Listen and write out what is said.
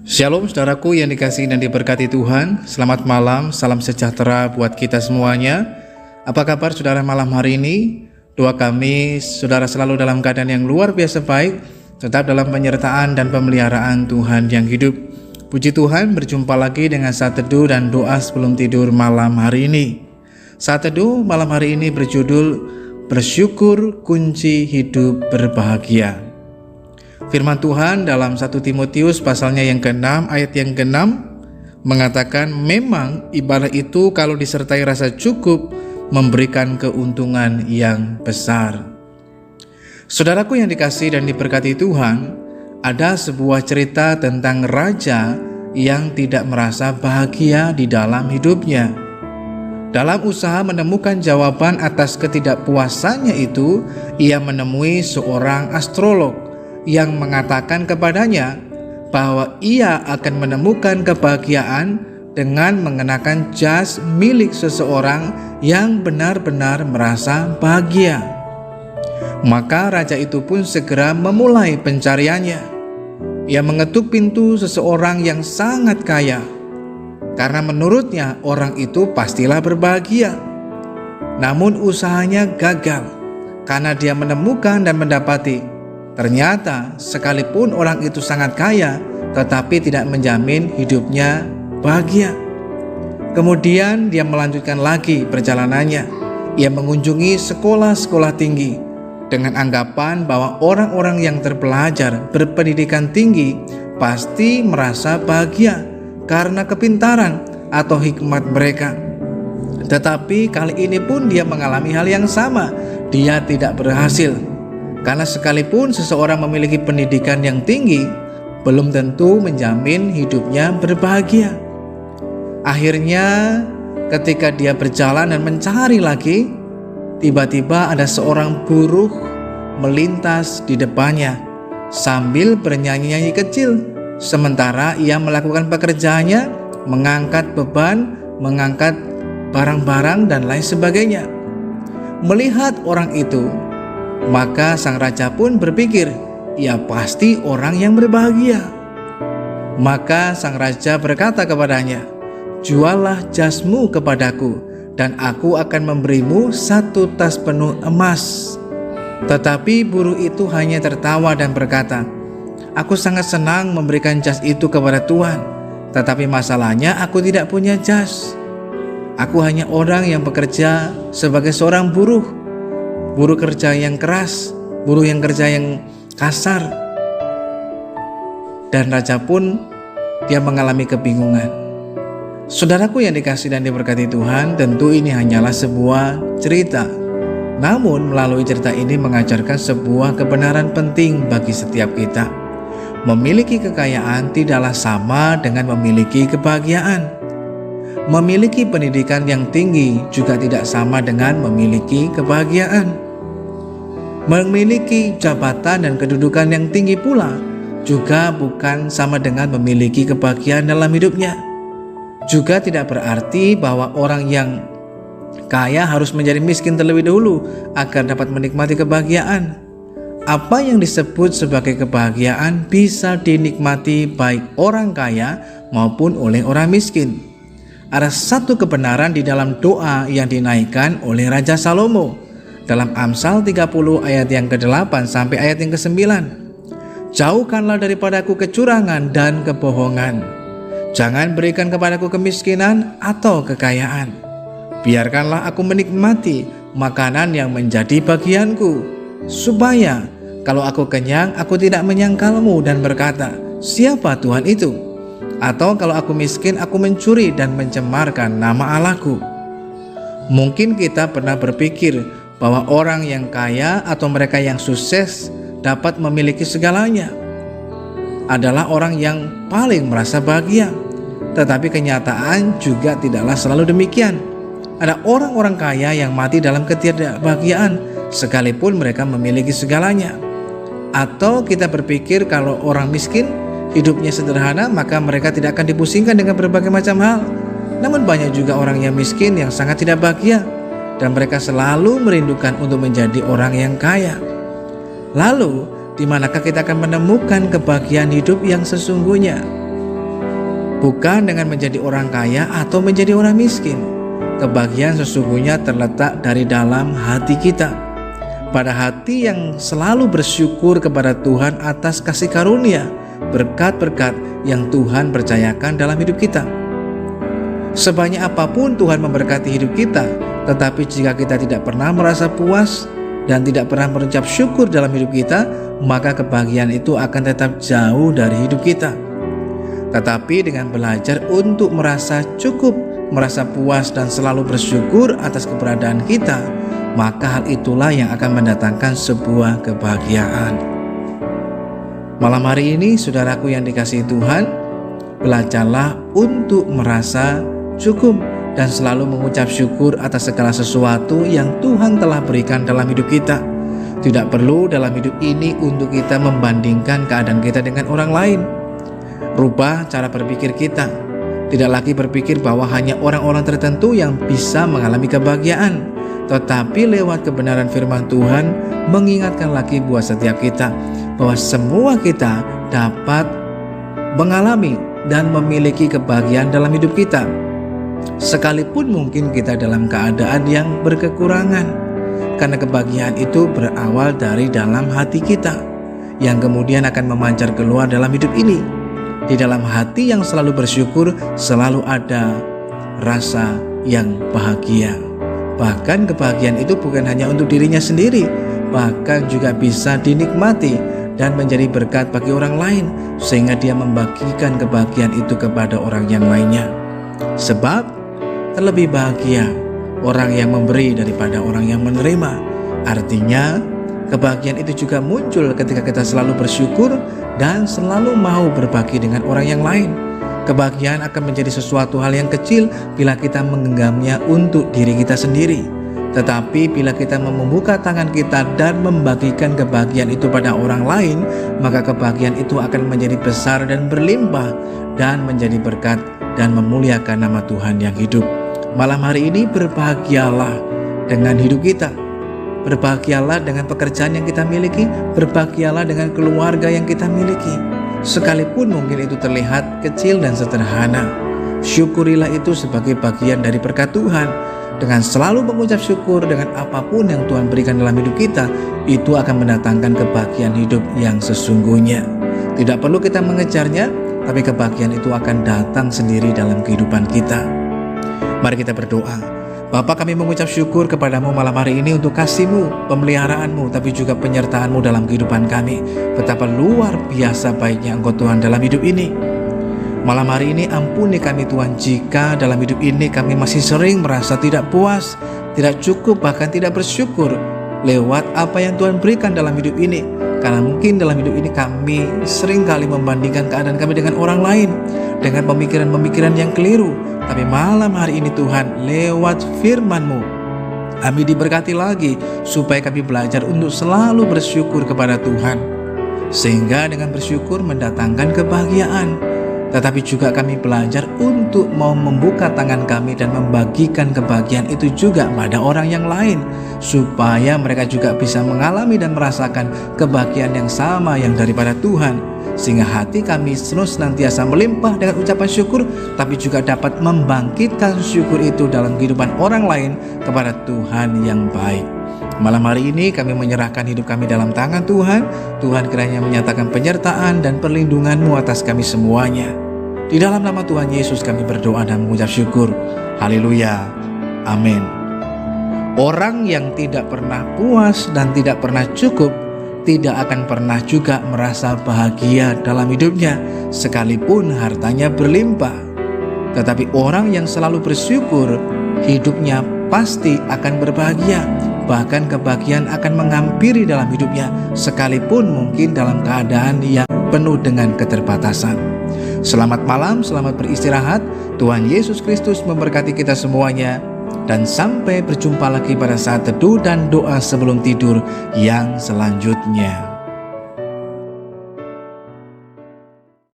Shalom saudaraku yang dikasihi dan diberkati Tuhan. Selamat malam, salam sejahtera buat kita semuanya. Apa kabar saudara malam hari ini? Doa kami saudara selalu dalam keadaan yang luar biasa baik, tetap dalam penyertaan dan pemeliharaan Tuhan yang hidup. Puji Tuhan, berjumpa lagi dengan saat teduh dan doa sebelum tidur malam hari ini. Saat teduh malam hari ini berjudul Bersyukur Kunci Hidup Berbahagia. Firman Tuhan dalam 1 Timotius pasalnya yang ke-6 ayat yang ke-6 mengatakan, memang ibadah itu kalau disertai rasa cukup memberikan keuntungan yang besar. Saudaraku yang dikasihi dan diberkati Tuhan, ada sebuah cerita tentang raja yang tidak merasa bahagia di dalam hidupnya. Dalam usaha menemukan jawaban atas ketidakpuasannya itu, ia menemui seorang astrolog yang mengatakan kepadanya bahwa ia akan menemukan kebahagiaan dengan mengenakan jas milik seseorang yang benar-benar merasa bahagia. Maka raja itu pun segera memulai pencariannya. Ia mengetuk pintu seseorang yang sangat kaya, karena menurutnya orang itu pastilah berbahagia. Namun usahanya gagal, karena dia menemukan dan mendapati ternyata sekalipun orang itu sangat kaya, tetapi tidak menjamin hidupnya bahagia. Kemudian dia melanjutkan lagi perjalanannya. Ia mengunjungi sekolah-sekolah tinggi dengan anggapan bahwa orang-orang yang terpelajar berpendidikan tinggi pasti merasa bahagia karena kepintaran atau hikmat mereka. Tetapi kali ini pun dia mengalami hal yang sama. Dia tidak berhasil. Karena sekalipun seseorang memiliki pendidikan yang tinggi, belum tentu menjamin hidupnya berbahagia. Akhirnya ketika dia berjalan dan mencari lagi, tiba-tiba ada seorang buruh melintas di depannya sambil bernyanyi-nyanyi kecil, sementara ia melakukan pekerjaannya, mengangkat beban, mengangkat barang-barang dan lain sebagainya. Melihat orang itu, maka sang raja pun berpikir, ia pasti orang yang berbahagia. Maka sang raja berkata kepadanya, juallah jasmu kepadaku, dan aku akan memberimu 1 tas penuh emas. Tetapi buruh itu hanya tertawa dan berkata, aku sangat senang memberikan jas itu kepada Tuhan, tetapi masalahnya aku tidak punya jas. Aku hanya orang yang bekerja sebagai seorang buruh kerja yang keras, buruh yang kerja yang kasar. Dan raja pun dia mengalami kebingungan. Saudaraku yang dikasihi dan diberkati Tuhan, tentu ini hanyalah sebuah cerita. Namun melalui cerita ini mengajarkan sebuah kebenaran penting bagi setiap kita. Memiliki kekayaan tidaklah sama dengan memiliki kebahagiaan. Memiliki pendidikan yang tinggi juga tidak sama dengan memiliki kebahagiaan. Memiliki jabatan dan kedudukan yang tinggi pula juga bukan sama dengan memiliki kebahagiaan dalam hidupnya. Juga tidak berarti bahwa orang yang kaya harus menjadi miskin terlebih dahulu agar dapat menikmati kebahagiaan. Apa yang disebut sebagai kebahagiaan bisa dinikmati baik orang kaya maupun oleh orang miskin. Ada satu kebenaran di dalam doa yang dinaikkan oleh Raja Salomo dalam Amsal 30 ayat yang ke-8 sampai ayat yang ke-9. Jauhkanlah daripadaku kecurangan dan kebohongan. Jangan berikan kepadaku kemiskinan atau kekayaan. Biarkanlah aku menikmati makanan yang menjadi bagianku, supaya kalau aku kenyang, aku tidak menyangkalmu dan berkata, siapa Tuhan itu? Atau kalau aku miskin, aku mencuri dan mencemarkan nama Allahku. Mungkin kita pernah berpikir bahwa orang yang kaya atau mereka yang sukses dapat memiliki segalanya adalah orang yang paling merasa bahagia. Tetapi kenyataan juga tidaklah selalu demikian. Ada orang-orang kaya yang mati dalam ketidakbahagiaan sekalipun mereka memiliki segalanya. Atau kita berpikir kalau orang miskin hidupnya sederhana, maka mereka tidak akan dipusingkan dengan berbagai macam hal. Namun banyak juga orang yang miskin yang sangat tidak bahagia, dan mereka selalu merindukan untuk menjadi orang yang kaya. Lalu, di manakah kita akan menemukan kebahagiaan hidup yang sesungguhnya? bukan dengan menjadi orang kaya atau menjadi orang miskin. Kebahagiaan sesungguhnya terletak dari dalam hati kita, pada hati yang selalu bersyukur kepada Tuhan atas kasih karunia, berkat-berkat yang Tuhan percayakan dalam hidup kita. Sebanyak apapun Tuhan memberkati hidup kita, tetapi jika kita tidak pernah merasa puas dan tidak pernah mengucap syukur dalam hidup kita, maka kebahagiaan itu akan tetap jauh dari hidup kita. Tetapi dengan belajar untuk merasa cukup, merasa puas dan selalu bersyukur atas keberadaan kita, maka hal itulah yang akan mendatangkan sebuah kebahagiaan. Malam hari ini, saudaraku yang dikasihi Tuhan, belajarlah untuk merasa cukup dan selalu mengucap syukur atas segala sesuatu yang Tuhan telah berikan dalam hidup kita. Tidak perlu dalam hidup ini untuk kita membandingkan keadaan kita dengan orang lain. Rubah cara berpikir kita. Tidak lagi berpikir bahwa hanya orang-orang tertentu yang bisa mengalami kebahagiaan, tetapi lewat kebenaran firman Tuhan mengingatkan lagi buat setiap kita bahwa semua kita dapat mengalami dan memiliki kebahagiaan dalam hidup kita, sekalipun mungkin kita dalam keadaan yang berkekurangan, karena kebahagiaan itu berawal dari dalam hati kita yang kemudian akan memancar keluar dalam hidup ini. Di dalam hati yang selalu bersyukur selalu ada rasa yang bahagia. Bahkan kebahagiaan itu bukan hanya untuk dirinya sendiri, bahkan juga bisa dinikmati dan menjadi berkat bagi orang lain, sehingga dia membagikan kebahagiaan itu kepada orang yang lainnya. Sebab terlebih bahagia orang yang memberi daripada orang yang menerima. Artinya kebahagiaan itu juga muncul ketika kita selalu bersyukur dan selalu mau berbagi dengan orang yang lain. Kebahagiaan akan menjadi sesuatu hal yang kecil bila kita menggenggamnya untuk diri kita sendiri. Tetapi bila kita membuka tangan kita dan membagikan kebahagiaan itu pada orang lain, maka kebahagiaan itu akan menjadi besar dan berlimpah dan menjadi berkat dan memuliakan nama Tuhan yang hidup. Malam hari ini berbahagialah dengan hidup kita. Berbahagialah dengan pekerjaan yang kita miliki, berbahagialah dengan keluarga yang kita miliki. Sekalipun mungkin itu terlihat kecil dan sederhana, syukurilah itu sebagai bagian dari berkat Tuhan. Dengan selalu mengucap syukur dengan apapun yang Tuhan berikan dalam hidup kita, itu akan mendatangkan kebahagiaan hidup yang sesungguhnya. Tidak perlu kita mengejarnya, tapi kebahagiaan itu akan datang sendiri dalam kehidupan kita. Mari kita berdoa. Bapa, kami mengucap syukur kepadamu malam hari ini untuk kasih-Mu, pemeliharaanmu, tapi juga penyertaan-Mu dalam kehidupan kami. Betapa luar biasa baiknya Engkau Tuhan dalam hidup ini. Malam hari ini ampuni kami Tuhan jika dalam hidup ini kami masih sering merasa tidak puas, tidak cukup, bahkan tidak bersyukur lewat apa yang Tuhan berikan dalam hidup ini. Karena mungkin dalam hidup ini kami sering kali membandingkan keadaan kami dengan orang lain, dengan pemikiran-pemikiran yang keliru. Tapi malam hari ini Tuhan, lewat firman-Mu, kami diberkati lagi supaya kami belajar untuk selalu bersyukur kepada Tuhan, sehingga dengan bersyukur mendatangkan kebahagiaan. Tetapi juga kami belajar untuk mau membuka tangan kami dan membagikan kebahagiaan itu juga pada orang yang lain, supaya mereka juga bisa mengalami dan merasakan kebahagiaan yang sama yang daripada Tuhan, sehingga hati kami senantiasa melimpah dengan ucapan syukur, tapi juga dapat membangkitkan syukur itu dalam kehidupan orang lain kepada Tuhan yang baik. Malam hari ini kami menyerahkan hidup kami dalam tangan Tuhan. Tuhan kiranya menyatakan penyertaan dan perlindungan-Mu atas kami semuanya. Di dalam nama Tuhan Yesus kami berdoa dan mengucap syukur. Haleluya. Amin. Orang yang tidak pernah puas dan tidak pernah cukup tidak akan pernah juga merasa bahagia dalam hidupnya, sekalipun hartanya berlimpah. Tetapi orang yang selalu bersyukur, hidupnya pasti akan berbahagia. Bahkan kebahagiaan akan menghampiri dalam hidupnya, sekalipun mungkin dalam keadaan yang penuh dengan keterbatasan. Selamat malam, selamat beristirahat. Tuhan Yesus Kristus memberkati kita semuanya. Dan sampai berjumpa lagi pada saat teduh dan doa sebelum tidur yang selanjutnya.